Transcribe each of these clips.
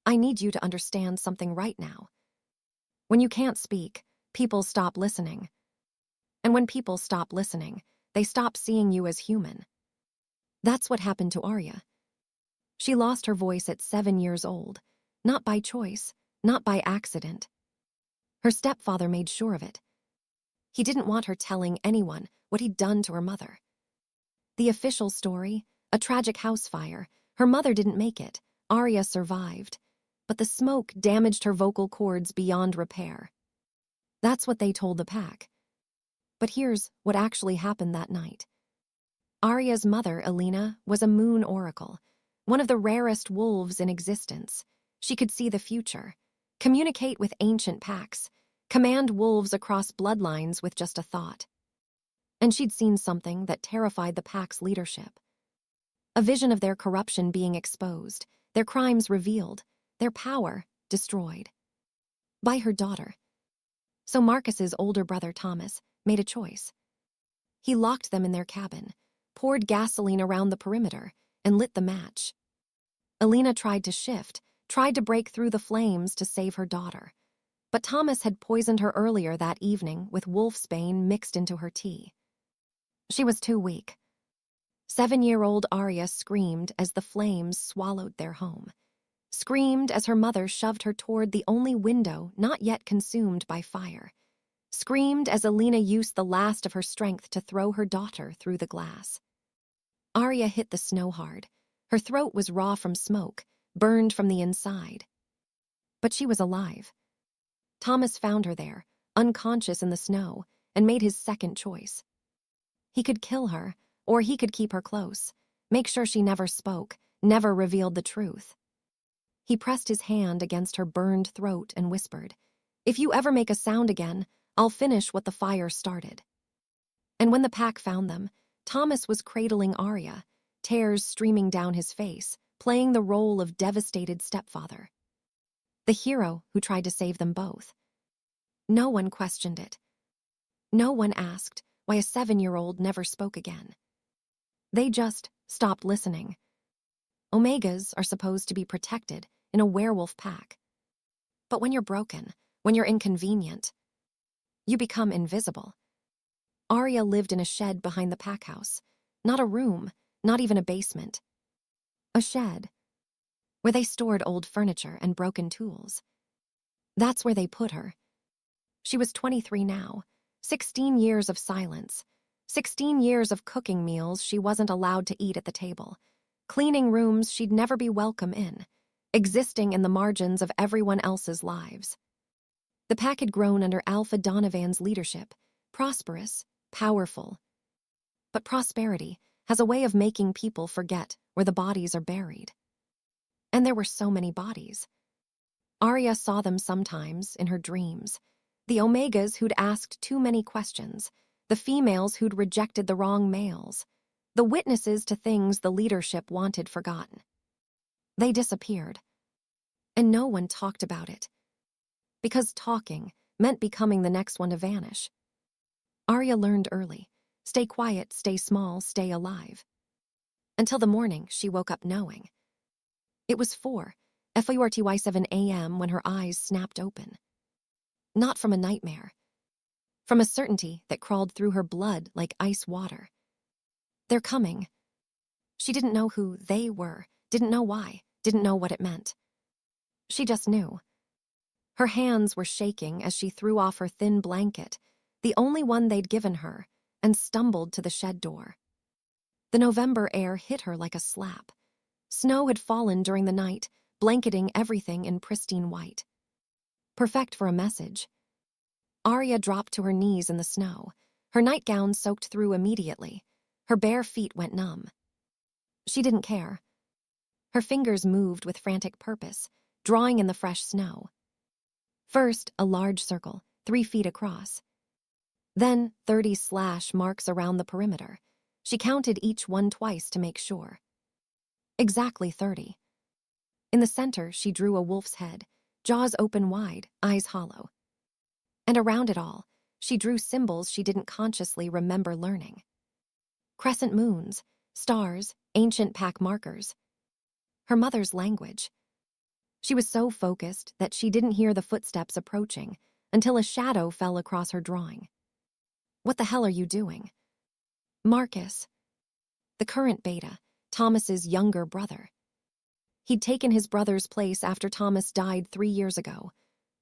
I need you to understand something right now. When you can't speak, people stop listening. And when people stop listening, they stop seeing you as human. That's what happened to Arya. She lost her voice at 7 years old, not by choice, not by accident. Her stepfather made sure of it. He didn't want her telling anyone what he'd done to her mother. The official story, a tragic house fire, her mother didn't make it, Arya survived, but the smoke damaged her vocal cords beyond repair. That's what they told the pack. But here's what actually happened that night. Arya's mother, Alina, was a moon oracle, one of the rarest wolves in existence. She could see the future, communicate with ancient packs, command wolves across bloodlines with just a thought. And she'd seen something that terrified the pack's leadership. A vision of their corruption being exposed, their crimes revealed, their power destroyed. By her daughter. So Marcus's older brother Thomas made a choice. He locked them in their cabin, poured gasoline around the perimeter, and lit the match. Alina tried to shift, tried to break through the flames to save her daughter. But Thomas had poisoned her earlier that evening with wolfsbane mixed into her tea. She was too weak. 7-year-old Arya screamed as the flames swallowed their home. Screamed as her mother shoved her toward the only window not yet consumed by fire. Screamed as Alina used the last of her strength to throw her daughter through the glass. Arya hit the snow hard. Her throat was raw from smoke, burned from the inside. But she was alive. Thomas found her there, unconscious in the snow, and made his second choice. He could kill her, or he could keep her close, make sure she never spoke, never revealed the truth. He pressed his hand against her burned throat and whispered, "If you ever make a sound again, I'll finish what the fire started." And when the pack found them, Thomas was cradling Arya, tears streaming down his face, playing the role of devastated stepfather. The hero who tried to save them both. No one questioned it. No one asked why a 7-year-old never spoke again. They just stopped listening. Omegas are supposed to be protected in a werewolf pack. But when you're broken, when you're inconvenient, you become invisible. Arya lived in a shed behind the pack house, not a room, not even a basement. A shed, where they stored old furniture and broken tools. That's where they put her. She was 23 now, 16 years of silence, 16 years of cooking meals she wasn't allowed to eat at the table, cleaning rooms she'd never be welcome in, existing in the margins of everyone else's lives. The pack had grown under Alpha Donovan's leadership, prosperous, powerful. But prosperity has a way of making people forget where the bodies are buried. And there were so many bodies. Arya saw them sometimes in her dreams. The Omegas who'd asked too many questions, the females who'd rejected the wrong males, the witnesses to things the leadership wanted forgotten. They disappeared. And no one talked about it. Because talking meant becoming the next one to vanish. Arya learned early. Stay quiet, stay small, stay alive. Until the morning she woke up knowing. It was 4:47 a.m. when her eyes snapped open. Not from a nightmare. From a certainty that crawled through her blood like ice water. They're coming. She didn't know who they were, didn't know why, didn't know what it meant. She just knew. Her hands were shaking as she threw off her thin blanket, the only one they'd given her, and stumbled to the shed door. The November air hit her like a slap. Snow had fallen during the night, blanketing everything in pristine white. Perfect for a message. Arya dropped to her knees in the snow, her nightgown soaked through immediately. Her bare feet went numb. She didn't care. Her fingers moved with frantic purpose, drawing in the fresh snow. First, a large circle, 3 feet across. Then 30 slash marks around the perimeter. She counted each one twice to make sure. Exactly 30. In the center, she drew a wolf's head, jaws open wide, eyes hollow. And around it all, she drew symbols she didn't consciously remember learning. Crescent moons, stars, ancient pack markers. Her mother's language. She was so focused that she didn't hear the footsteps approaching until a shadow fell across her drawing. "What the hell are you doing?" Marcus, the current beta, Thomas's younger brother. He'd taken his brother's place after Thomas died 3 years ago.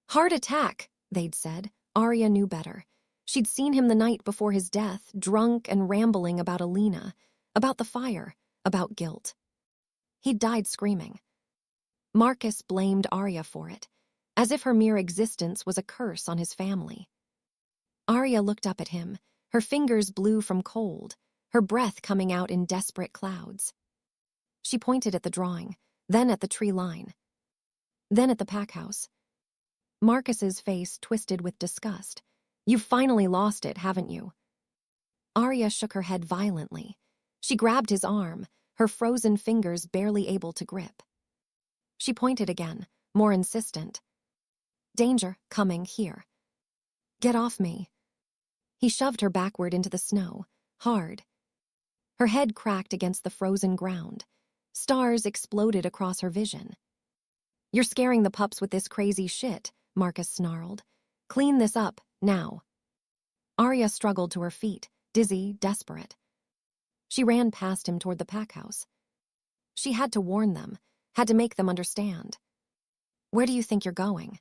Heart attack, they'd said. Arya knew better. She'd seen him the night before his death, drunk and rambling about Alina, about the fire, about guilt. He'd died screaming. Marcus blamed Arya for it, as if her mere existence was a curse on his family. Arya looked up at him, her fingers blue from cold, her breath coming out in desperate clouds. She pointed at the drawing, then at the tree line, then at the pack house. Marcus's face twisted with disgust. "You've finally lost it, haven't you?" Arya shook her head violently. She grabbed his arm, her frozen fingers barely able to grip. She pointed again, more insistent. "Danger, coming, here. Get off me." He shoved her backward into the snow, hard. Her head cracked against the frozen ground. Stars exploded across her vision. "You're scaring the pups with this crazy shit," Marcus snarled. "Clean this up, now." Arya struggled to her feet, dizzy, desperate. She ran past him toward the pack house. She had to warn them, had to make them understand. "Where do you think you're going?"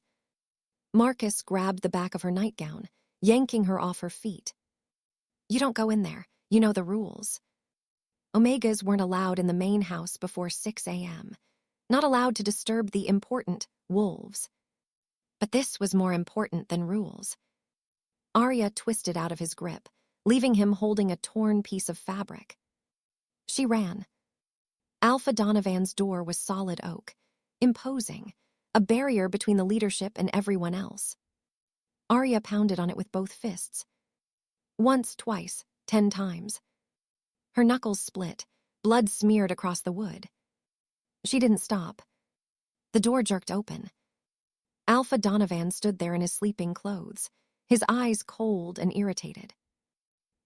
Marcus grabbed the back of her nightgown, yanking her off her feet. "You don't go in there. You know the rules." Omegas weren't allowed in the main house before 6 a.m., not allowed to disturb the important wolves. But this was more important than rules. Arya twisted out of his grip, leaving him holding a torn piece of fabric. She ran. Alpha Donovan's door was solid oak, imposing, a barrier between the leadership and everyone else. Arya pounded on it with both fists. Once, twice, 10 times. Her knuckles split, blood smeared across the wood. She didn't stop. The door jerked open. Alpha Donovan stood there in his sleeping clothes, his eyes cold and irritated.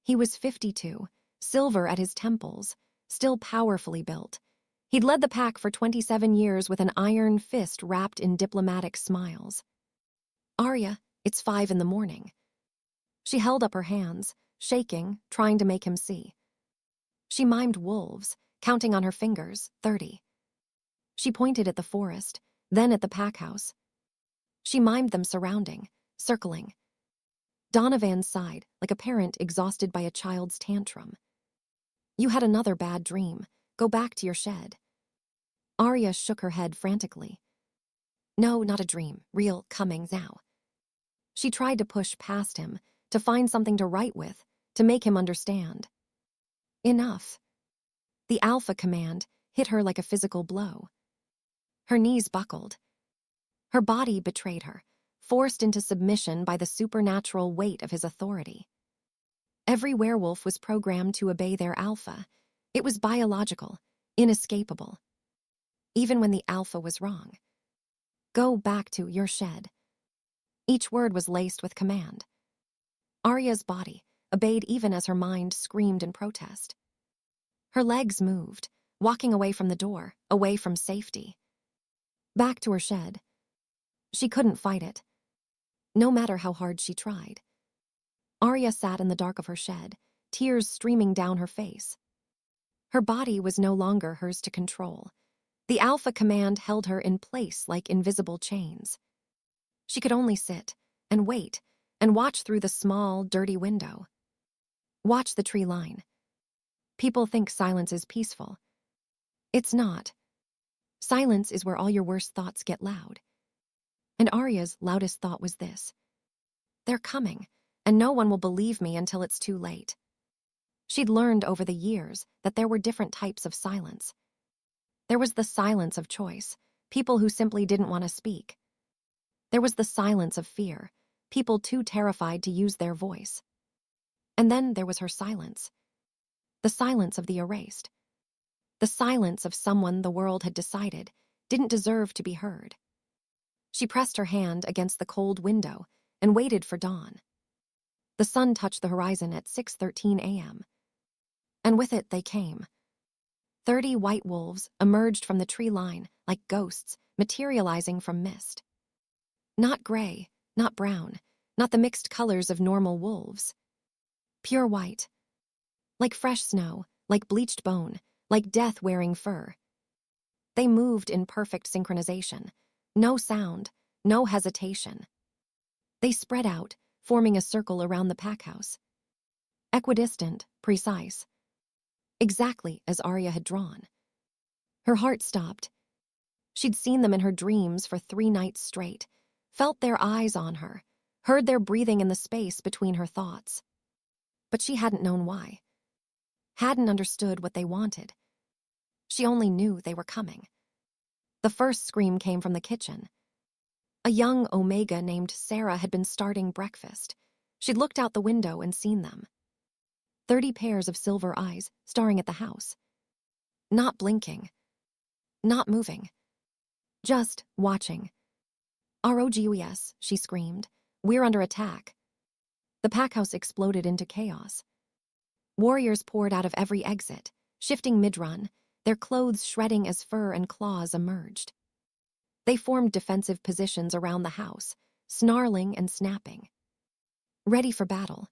He was 52, silver at his temples, still powerfully built. He'd led the pack for 27 years with an iron fist wrapped in diplomatic smiles. "Arya, it's 5 in the morning." She held up her hands, shaking, trying to make him see. She mimed wolves, counting on her fingers, 30. She pointed at the forest, then at the pack house. She mimed them surrounding, circling. Donovan sighed, like a parent exhausted by a child's tantrum. "You had another bad dream. Go back to your shed." Arya shook her head frantically. "No, not a dream. Real, coming now." She tried to push past him, to find something to write with, to make him understand. Enough. The Alpha command hit her like a physical blow. Her knees buckled. Her body betrayed her, forced into submission by the supernatural weight of his authority. Every werewolf was programmed to obey their Alpha. It was biological, inescapable. Even when the Alpha was wrong. "Go back to your shed." Each word was laced with command. Arya's body obeyed even as her mind screamed in protest. Her legs moved, walking away from the door, away from safety. Back to her shed. She couldn't fight it, no matter how hard she tried. Arya sat in the dark of her shed, tears streaming down her face. Her body was no longer hers to control. The Alpha command held her in place like invisible chains. She could only sit and wait and watch through the small, dirty window. Watch the tree line. People think silence is peaceful. It's not. Silence is where all your worst thoughts get loud. And Arya's loudest thought was this: "They're coming, and no one will believe me until it's too late." She'd learned over the years that there were different types of silence. There was the silence of choice, people who simply didn't want to speak. There was the silence of fear, people too terrified to use their voice. And then there was her silence. The silence of the erased. The silence of someone the world had decided didn't deserve to be heard. She pressed her hand against the cold window and waited for dawn. The sun touched the horizon at 6:13 a.m. And with it they came. 30 white wolves emerged from the tree line like ghosts, materializing from mist. Not gray, not brown, not the mixed colors of normal wolves. Pure white. Like fresh snow, like bleached bone, like death wearing fur. They moved in perfect synchronization. No sound, no hesitation. They spread out, forming a circle around the pack house. Equidistant, precise. Exactly as Arya had drawn. Her heart stopped. She'd seen them in her dreams for 3 nights straight, felt their eyes on her, heard their breathing in the space between her thoughts. But she hadn't known why. Hadn't understood what they wanted. She only knew they were coming. The first scream came from the kitchen. A young Omega named Sarah had been starting breakfast. She'd looked out the window and seen them. 30 pairs of silver eyes staring at the house. Not blinking. Not moving. Just watching. "ROGUS," she screamed. "We're under attack." The pack house exploded into chaos. Warriors poured out of every exit, shifting mid-run, their clothes shredding as fur and claws emerged. They formed defensive positions around the house, snarling and snapping. Ready for battle.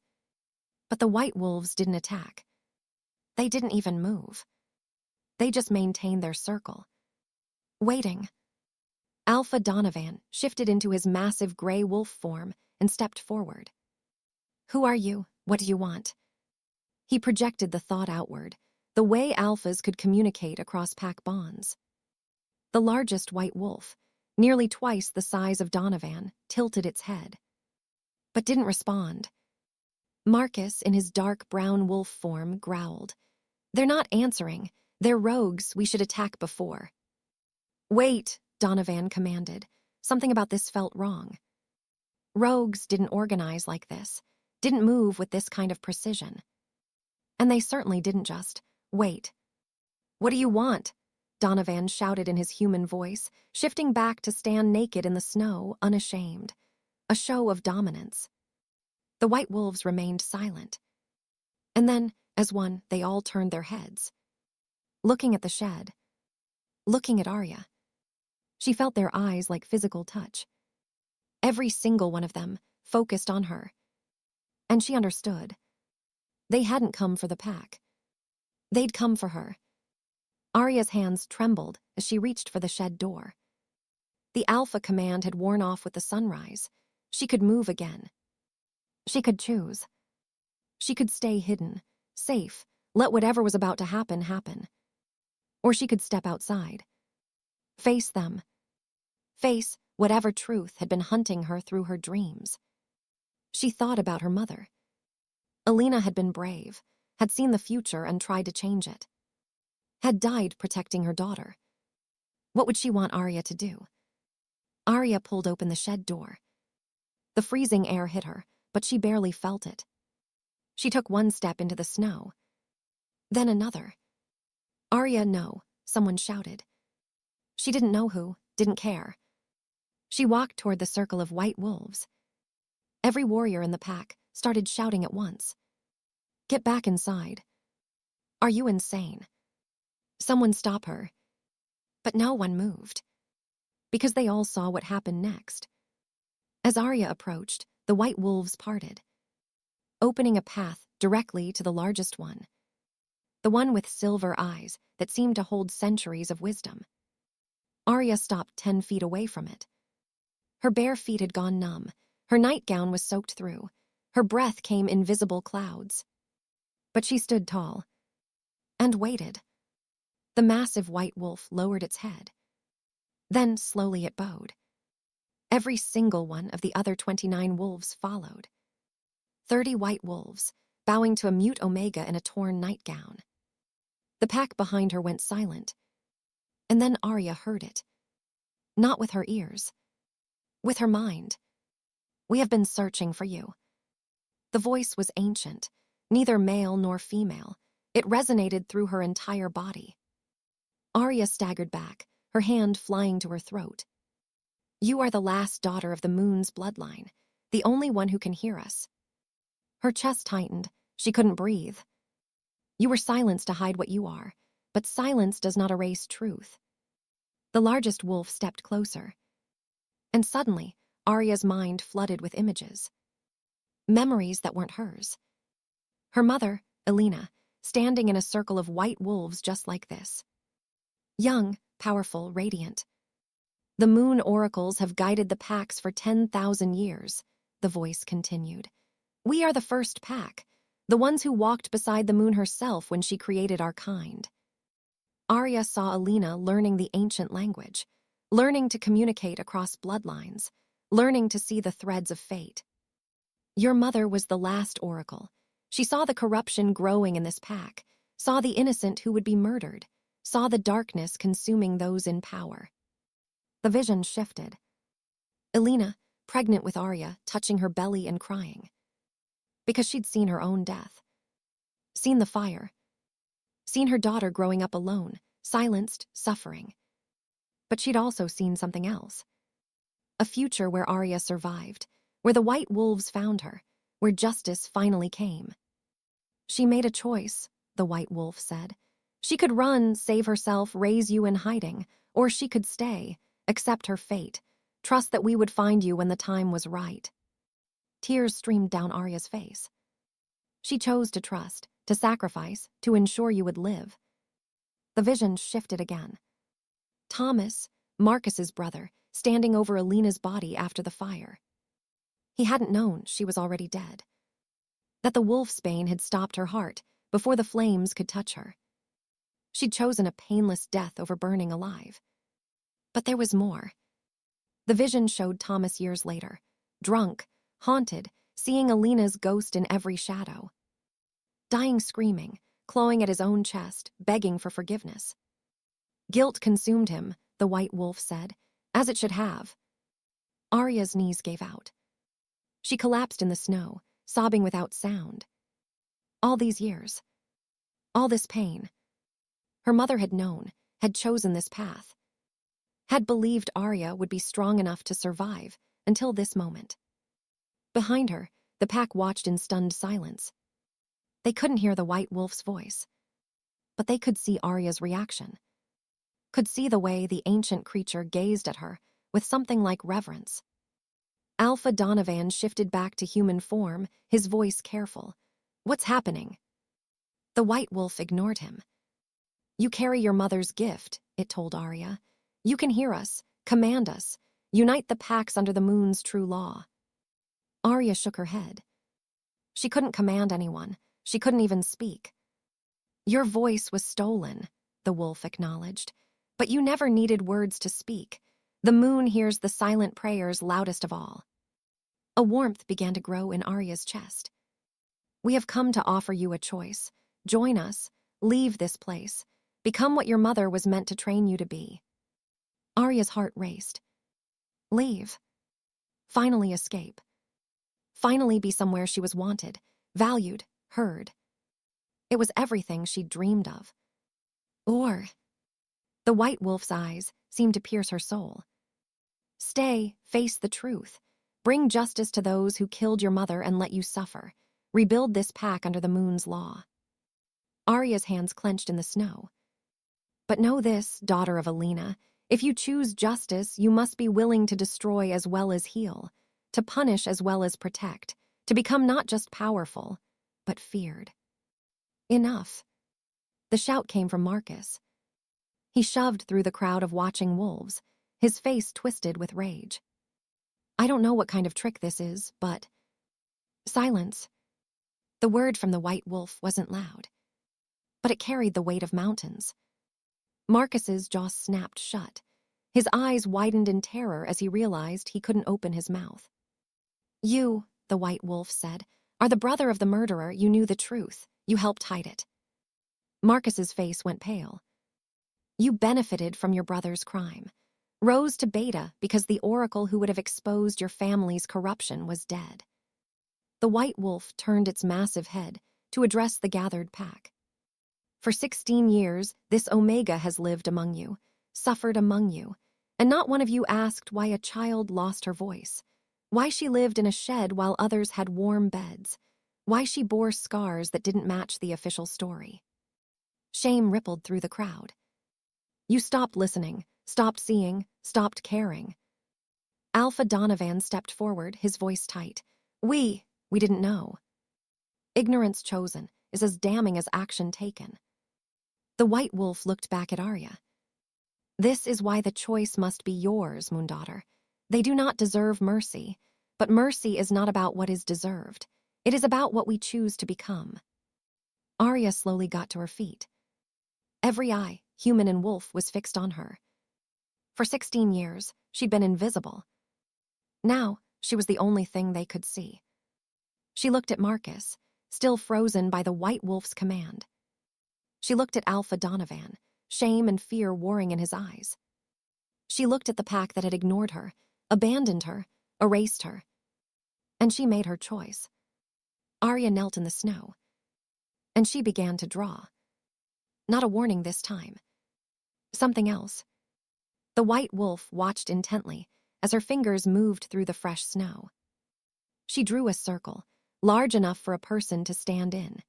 But the white wolves didn't attack. They didn't even move. They just maintained their circle. Waiting. Alpha Donovan shifted into his massive gray wolf form and stepped forward. "Who are you? What do you want?" He projected the thought outward, the way alphas could communicate across pack bonds. The largest white wolf, nearly twice the size of Donovan, tilted its head. But didn't respond. Marcus, in his dark brown wolf form, growled. "They're not answering. They're rogues we should attack before." "Wait," Donovan commanded. Something about this felt wrong. Rogues didn't organize like this, didn't move with this kind of precision. And they certainly didn't just wait. "What do you want?" Donovan shouted in his human voice, shifting back to stand naked in the snow, unashamed. A show of dominance. The white wolves remained silent. And then, as one, they all turned their heads. Looking at the shed. Looking at Arya. She felt their eyes like physical touch. Every single one of them focused on her. And she understood. They hadn't come for the pack. They'd come for her. Arya's hands trembled as she reached for the shed door. The alpha command had worn off with the sunrise. She could move again. She could choose. She could stay hidden, safe, let whatever was about to happen happen. Or she could step outside. Face them. Face whatever truth had been hunting her through her dreams. She thought about her mother. Alina had been brave, had seen the future and tried to change it. Had died protecting her daughter. What would she want Arya to do? Arya pulled open the shed door. The freezing air hit her, but she barely felt it. She took one step into the snow. Then another. "Arya, no," someone shouted. She didn't know who, didn't care. She walked toward the circle of white wolves. Every warrior in the pack started shouting at once. "Get back inside. Are you insane?" Someone stop her. But no one moved. Because they all saw what happened next. As Arya approached, the white wolves parted, opening a path directly to the largest one. The one with silver eyes that seemed to hold centuries of wisdom. Arya stopped 10 feet away from it. Her bare feet had gone numb. Her nightgown was soaked through. Her breath came in visible clouds. But she stood tall. And waited. The massive white wolf lowered its head. Then slowly it bowed. Every single one of the other 29 wolves followed. 30 white wolves, bowing to a mute Omega in a torn nightgown. The pack behind her went silent. And then Arya heard it. Not with her ears. With her mind. "We have been searching for you." The voice was ancient, neither male nor female. It resonated through her entire body. Arya staggered back, her hand flying to her throat. "You are the last daughter of the moon's bloodline, the only one who can hear us." Her chest tightened. She couldn't breathe. "You were silenced to hide what you are, but silence does not erase truth." The largest wolf stepped closer. And suddenly, Arya's mind flooded with images. Memories that weren't hers. Her mother, Elena, standing in a circle of white wolves just like this. Young, powerful, radiant. The moon oracles have guided the packs for 10,000 years, the voice continued. We are the first pack, the ones who walked beside the moon herself when she created our kind. Arya saw Elena learning the ancient language, learning to communicate across bloodlines, learning to see the threads of fate. Your mother was the last oracle. She saw the corruption growing in this pack, saw the innocent who would be murdered, saw the darkness consuming those in power. The vision shifted. Elena, pregnant with Arya, touching her belly and crying. Because she'd seen her own death. Seen the fire. Seen her daughter growing up alone, silenced, suffering. But she'd also seen something else. A future where Arya survived, where the white wolves found her, where justice finally came. She made a choice, the white wolf said. She could run, save herself, raise you in hiding, or she could stay, accept her fate, trust that we would find you when the time was right. Tears streamed down Arya's face. She chose to trust, to sacrifice, to ensure you would live. The vision shifted again. Thomas, Marcus's brother, standing over Elena's body after the fire. He hadn't known she was already dead. That the wolf's bane had stopped her heart before the flames could touch her. She'd chosen a painless death over burning alive. But there was more. The vision showed Thomas years later, drunk, haunted, seeing Elena's ghost in every shadow. Dying screaming, clawing at his own chest, begging for forgiveness. Guilt consumed him, the white wolf said, as it should have. Arya's knees gave out. She collapsed in the snow, sobbing without sound. All these years. All this pain. Her mother had known, had chosen this path. Had believed Arya would be strong enough to survive until this moment. Behind her, the pack watched in stunned silence. They couldn't hear the white wolf's voice, but they could see Arya's reaction. Could see the way the ancient creature gazed at her with something like reverence. Alpha Donovan shifted back to human form, his voice careful. What's happening? The white wolf ignored him. You carry your mother's gift, it told Arya. You can hear us, command us, unite the packs under the moon's true law. Arya shook her head. She couldn't command anyone. She couldn't even speak. Your voice was stolen, the wolf acknowledged. But you never needed words to speak. The moon hears the silent prayers loudest of all. A warmth began to grow in Arya's chest. We have come to offer you a choice. Join us, leave this place, become what your mother was meant to train you to be. Arya's heart raced. Leave. Finally escape. Finally be somewhere she was wanted, valued, heard. It was everything she'd dreamed of. Or... The white wolf's eyes seemed to pierce her soul. Stay, face the truth. Bring justice to those who killed your mother and let you suffer. Rebuild this pack under the moon's law. Arya's hands clenched in the snow. But know this, daughter of Elena, if you choose justice, you must be willing to destroy as well as heal, to punish as well as protect, to become not just powerful, but feared. Enough. The shout came from Marcus. He shoved through the crowd of watching wolves, his face twisted with rage. I don't know what kind of trick this is, but... Silence. The word from the white wolf wasn't loud, but it carried the weight of mountains. Marcus's jaw snapped shut. His eyes widened in terror as he realized he couldn't open his mouth. You, the white wolf said, are the brother of the murderer. You knew the truth. You helped hide it. Marcus's face went pale. You benefited from your brother's crime, rose to beta because the oracle who would have exposed your family's corruption was dead. The white wolf turned its massive head to address the gathered pack. For 16 years, this Omega has lived among you, suffered among you, and not one of you asked why a child lost her voice, why she lived in a shed while others had warm beds, why she bore scars that didn't match the official story. Shame rippled through the crowd. You stopped listening, stopped seeing, stopped caring. Alpha Donovan stepped forward, his voice tight. We didn't know. Ignorance chosen is as damning as action taken. The white wolf looked back at Arya. This is why the choice must be yours, Moondaughter. They do not deserve mercy, but mercy is not about what is deserved. It is about what we choose to become. Arya slowly got to her feet. Every eye, human and wolf, was fixed on her. For 16 years, she'd been invisible. Now, she was the only thing they could see. She looked at Marcus, still frozen by the white wolf's command. She looked at Alpha Donovan, shame and fear warring in his eyes. She looked at the pack that had ignored her, abandoned her, erased her. And she made her choice. Arya knelt in the snow. And she began to draw. Not a warning this time. Something else. The white wolf watched intently as her fingers moved through the fresh snow. She drew a circle, large enough for a person to stand in.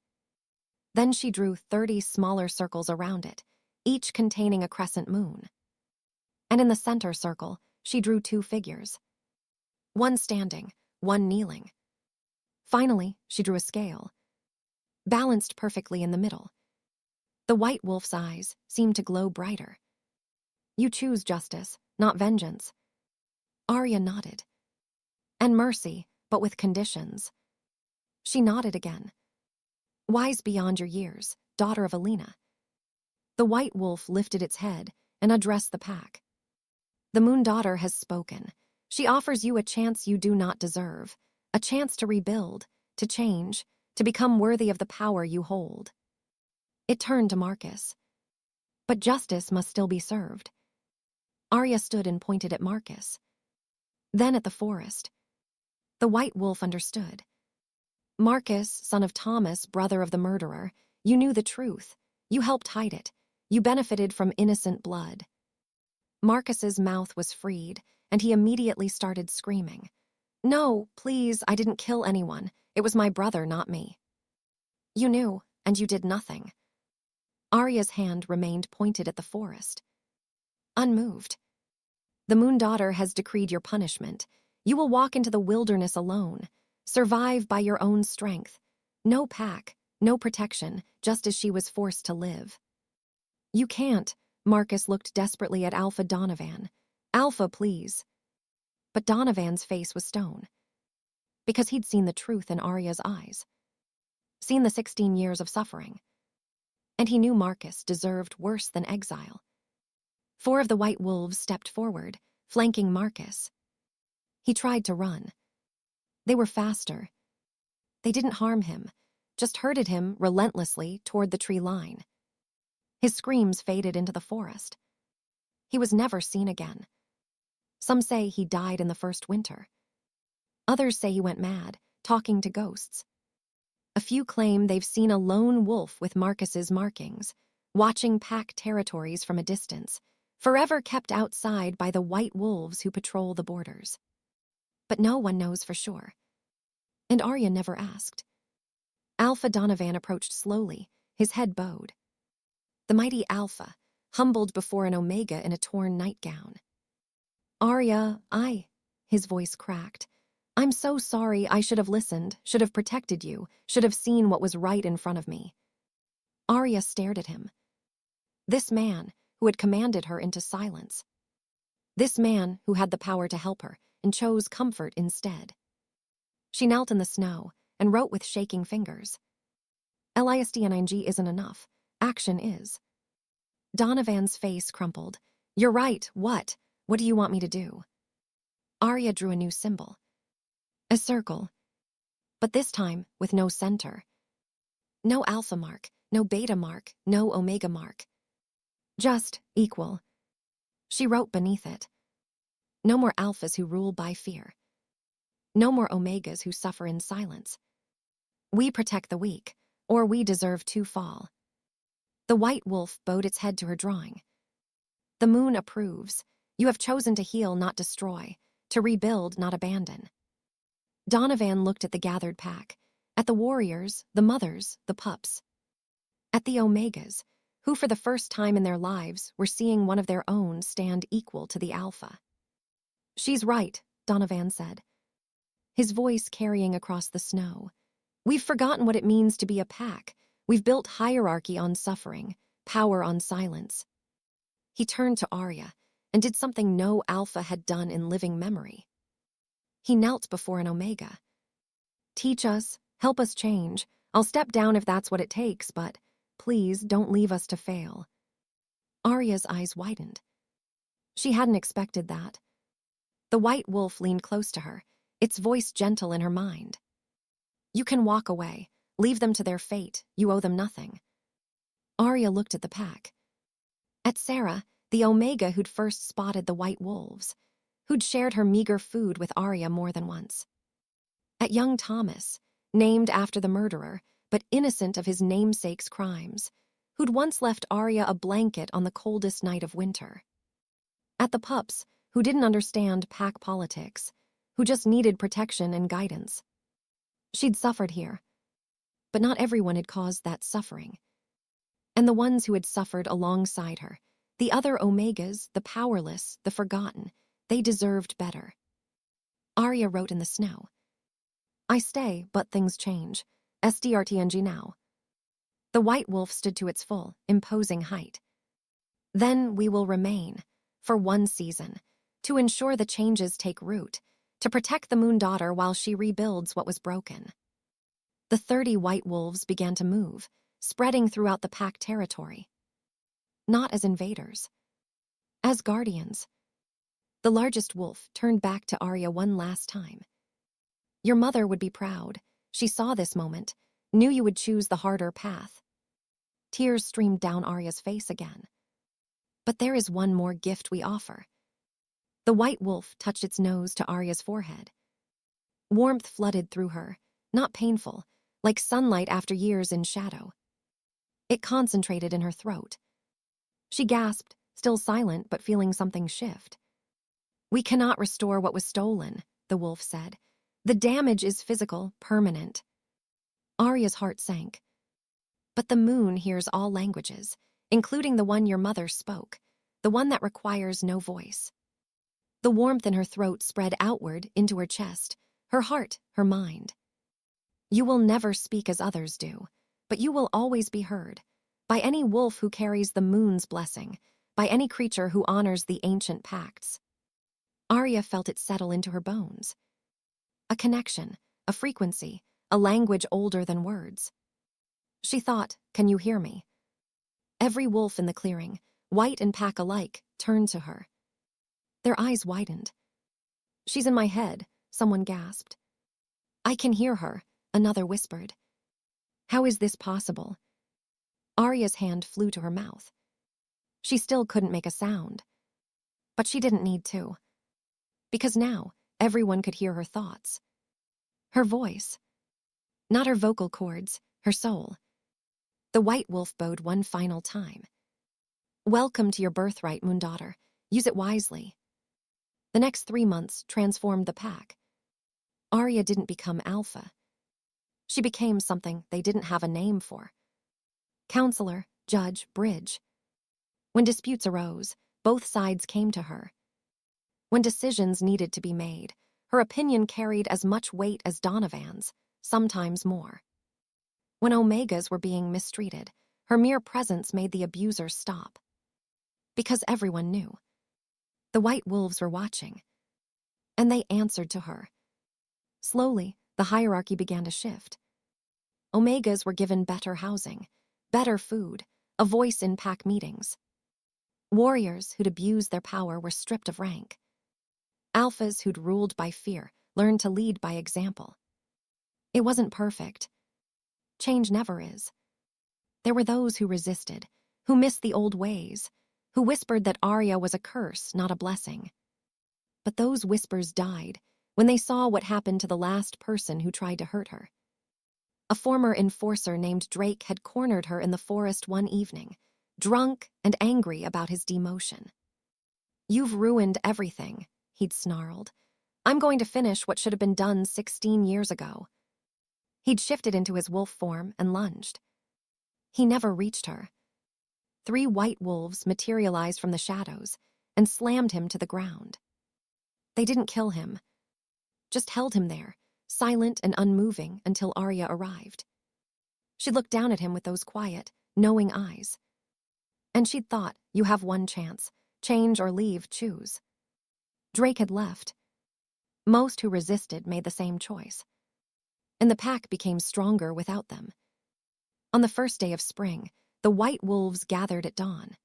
Then she drew 30 smaller circles around it, each containing a crescent moon. And in the center circle, she drew 2 figures. One standing, one kneeling. Finally, she drew a scale, balanced perfectly in the middle. The white wolf's eyes seemed to glow brighter. You choose justice, not vengeance. Arya nodded. And mercy, but with conditions. She nodded again. Wise beyond your years, daughter of Alina. The white wolf lifted its head and addressed the pack. The Moondaughter has spoken. She offers you a chance you do not deserve, a chance to rebuild, to change, to become worthy of the power you hold. It turned to Marcus. But justice must still be served. Arya stood and pointed at Marcus. Then at the forest. The white wolf understood. Marcus, son of Thomas, brother of the murderer, you knew the truth. You helped hide it. You benefited from innocent blood. Marcus's mouth was freed, and he immediately started screaming. No, please, I didn't kill anyone. It was my brother, not me. You knew, and you did nothing. Arya's hand remained pointed at the forest. Unmoved. The Moondaughter has decreed your punishment. You will walk into the wilderness alone, survive by your own strength. No pack, no protection, just as she was forced to live. You can't. Marcus looked desperately at Alpha Donovan. Alpha, please. But Donovan's face was stone. Because he'd seen the truth in Arya's eyes. Seen the 16 years of suffering. And he knew Marcus deserved worse than exile. 4 of the white wolves stepped forward, flanking Marcus. He tried to run. They were faster. They didn't harm him, just herded him relentlessly toward the tree line. His screams faded into the forest. He was never seen again. Some say he died in the first winter. Others say he went mad, talking to ghosts. A few claim they've seen a lone wolf with Marcus's markings, watching pack territories from a distance, forever kept outside by the white wolves who patrol the borders. But no one knows for sure. And Arya never asked. Alpha Donovan approached slowly, his head bowed. The mighty Alpha, humbled before an Omega in a torn nightgown. Arya, his voice cracked. I'm so sorry. I should have listened, should have protected you, should have seen what was right in front of me. Arya stared at him. This man who had commanded her into silence. This man who had the power to help her and chose comfort instead. She knelt in the snow and wrote with shaking fingers. LISDNING isn't enough. Action is. Donovan's face crumpled. You're right, what? What do you want me to do? Arya drew a new symbol. A circle. But this time with no center. No alpha mark, no beta mark, no omega mark. Just equal. She wrote beneath it. No more alphas who rule by fear. No more omegas who suffer in silence. We protect the weak, or we deserve to fall. The white wolf bowed its head to her drawing. The moon approves. You have chosen to heal, not destroy, to rebuild, not abandon. Donovan looked at the gathered pack, at the warriors, the mothers, the pups. At the omegas, who for the first time in their lives were seeing one of their own stand equal to the alpha. "She's right," Donovan said, his voice carrying across the snow. "We've forgotten what it means to be a pack. We've built hierarchy on suffering, power on silence." He turned to Arya and did something no alpha had done in living memory. He knelt before an Omega. "Teach us, help us change. I'll step down if that's what it takes, but please don't leave us to fail." Arya's eyes widened. She hadn't expected that. The white wolf leaned close to her, its voice gentle in her mind. "You can walk away. Leave them to their fate. You owe them nothing." Arya looked at the pack. At Sarah, the Omega who'd first spotted the white wolves, who'd shared her meager food with Arya more than once. At young Thomas, named after the murderer, but innocent of his namesake's crimes, who'd once left Arya a blanket on the coldest night of winter. At the pups, who didn't understand pack politics, who just needed protection and guidance. She'd suffered here, but not everyone had caused that suffering. And the ones who had suffered alongside her, the other Omegas, the powerless, the forgotten, they deserved better. Arya wrote in the snow, "I stay, but things change. SDRTNG now." The white wolf stood to its full, imposing height. "Then we will remain, for one season, to ensure the changes take root, to protect the Moon Daughter while she rebuilds what was broken." The 30 white wolves began to move, spreading throughout the pack territory. Not as invaders, as guardians. The largest wolf turned back to Arya one last time. "Your mother would be proud. She saw this moment, knew you would choose the harder path." Tears streamed down Arya's face again. "But there is one more gift we offer." The white wolf touched its nose to Arya's forehead. Warmth flooded through her, not painful, like sunlight after years in shadow. It concentrated in her throat. She gasped, still silent but feeling something shift. "We cannot restore what was stolen," the wolf said. "The damage is physical, permanent." Arya's heart sank. "But the moon hears all languages, including the one your mother spoke, the one that requires no voice." The warmth in her throat spread outward into her chest, her heart, her mind. "You will never speak as others do, but you will always be heard, by any wolf who carries the moon's blessing, by any creature who honors the ancient pacts." Arya felt it settle into her bones. A connection, a frequency, a language older than words. She thought, "Can you hear me?" Every wolf in the clearing, white and pack alike, turned to her. Their eyes widened. "She's in my head," someone gasped. "I can hear her," another whispered. "How is this possible?" Arya's hand flew to her mouth. She still couldn't make a sound. But she didn't need to. Because now, everyone could hear her thoughts. Her voice. Not her vocal cords, her soul. The white wolf bowed one final time. "Welcome to your birthright, Moon Daughter. Use it wisely." The next 3 months transformed the pack. Arya didn't become alpha. She became something they didn't have a name for. Counselor, judge, bridge. When disputes arose, both sides came to her. When decisions needed to be made, her opinion carried as much weight as Donovan's, sometimes more. When Omegas were being mistreated, her mere presence made the abuser stop. Because everyone knew. The white wolves were watching. And they answered to her. Slowly, the hierarchy began to shift. Omegas were given better housing, better food, a voice in pack meetings. Warriors who'd abused their power were stripped of rank. Alphas who'd ruled by fear learned to lead by example. It wasn't perfect. Change never is. There were those who resisted, who missed the old ways, who whispered that Arya was a curse, not a blessing. But those whispers died when they saw what happened to the last person who tried to hurt her. A former enforcer named Drake had cornered her in the forest one evening, drunk and angry about his demotion. "You've ruined everything," he'd snarled. "I'm going to finish what should have been done 16 years ago." He'd shifted into his wolf form and lunged. He never reached her. 3 white wolves materialized from the shadows and slammed him to the ground. They didn't kill him, just held him there, silent and unmoving until Arya arrived. She looked down at him with those quiet, knowing eyes. And she'd thought, you have one chance. Change or leave, choose. Drake had left. Most who resisted made the same choice. And the pack became stronger without them. On the first day of spring, the white wolves gathered at dawn.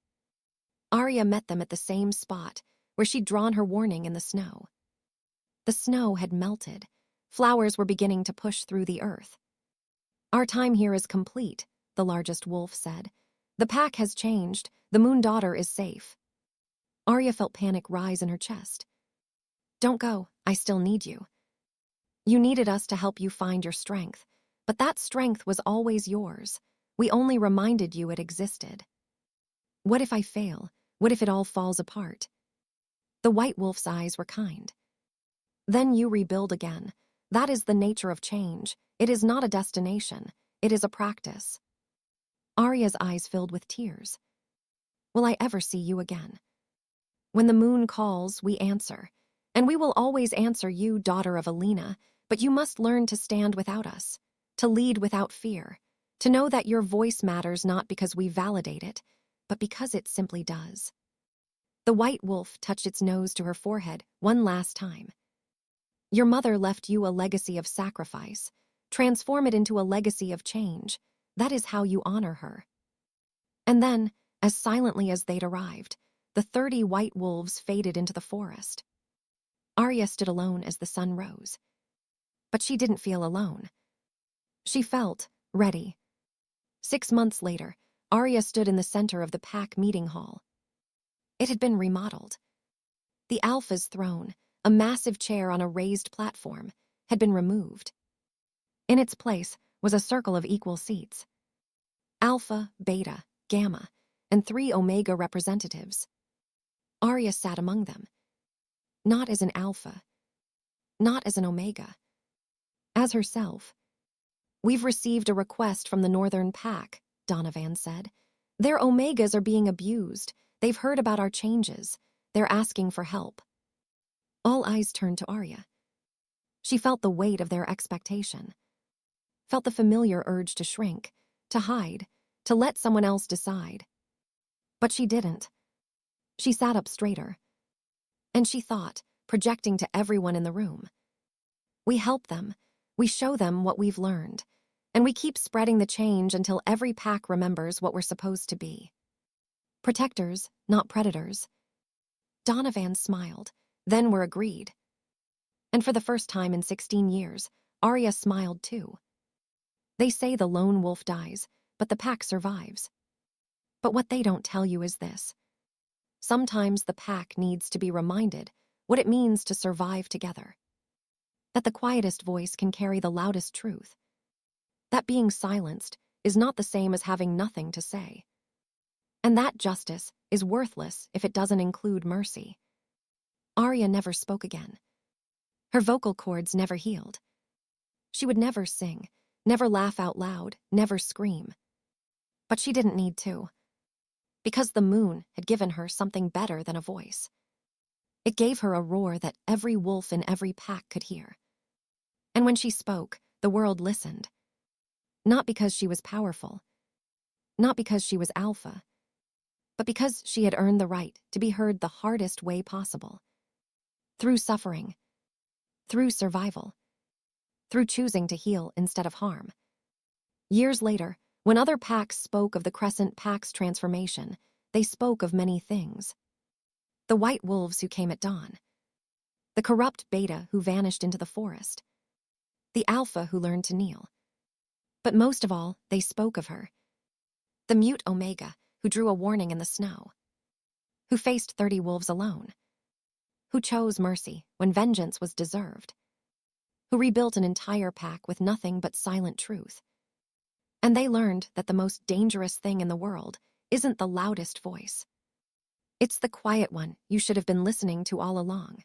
Arya met them at the same spot where she'd drawn her warning in the snow. The snow had melted. Flowers were beginning to push through the earth. Our time here is complete, the largest wolf said. The pack has changed. The Moon Daughter is safe. Arya felt panic rise in her chest. Don't go. I still need you. You needed us to help you find your strength, but that strength was always yours. We only reminded you it existed. What if I fail? What if it all falls apart? The white wolf's eyes were kind. Then you rebuild again. That is the nature of change. It is not a destination. It is a practice. Arya's eyes filled with tears. Will I ever see you again? When the moon calls, we answer. And we will always answer you, daughter of Alina, but you must learn to stand without us, to lead without fear, to know that your voice matters not because we validate it, but because it simply does. The white wolf touched its nose to her forehead one last time. Your mother left you a legacy of sacrifice. Transform it into a legacy of change. That is how you honor her. And then, as silently as they'd arrived, the 30 white wolves faded into the forest. Arya stood alone as the sun rose. But she didn't feel alone. She felt ready. 6 months later, Arya stood in the center of the pack meeting hall. It had been remodeled. The Alpha's throne, a massive chair on a raised platform, had been removed. In its place was a circle of equal seats. Alpha, Beta, Gamma, and 3 Omega representatives. Arya sat among them. Not as an Alpha, not as an Omega, as herself. We've received a request from the Northern Pack, Donovan said. Their Omegas are being abused. They've heard about our changes. They're asking for help. All eyes turned to Arya. She felt the weight of their expectation. Felt the familiar urge to shrink, to hide, to let someone else decide. But she didn't. She sat up straighter. And she thought, projecting to everyone in the room. We help them. We show them what we've learned. And we keep spreading the change until every pack remembers what we're supposed to be. Protectors, not predators. Donovan smiled, then were agreed. And for the first time in 16 years, Arya smiled too. They say the lone wolf dies, but the pack survives. But what they don't tell you is this. Sometimes the pack needs to be reminded what it means to survive together. That the quietest voice can carry the loudest truth. That being silenced is not the same as having nothing to say. And that justice is worthless if it doesn't include mercy. Arya never spoke again. Her vocal cords never healed. She would never sing, never laugh out loud, never scream. But she didn't need to. Because the moon had given her something better than a voice. It gave her a roar that every wolf in every pack could hear. And when she spoke, the world listened. Not because she was powerful. Not because she was alpha. But because she had earned the right to be heard the hardest way possible. Through suffering. Through survival. Through choosing to heal instead of harm. Years later, when other packs spoke of the Crescent Pack's transformation, they spoke of many things. The white wolves who came at dawn. The corrupt Beta who vanished into the forest. The Alpha who learned to kneel. But most of all, they spoke of her. The mute Omega who drew a warning in the snow. Who faced 30 wolves alone. Who chose mercy when vengeance was deserved. Who rebuilt an entire pack with nothing but silent truth. And they learned that the most dangerous thing in the world isn't the loudest voice. It's the quiet one you should have been listening to all along.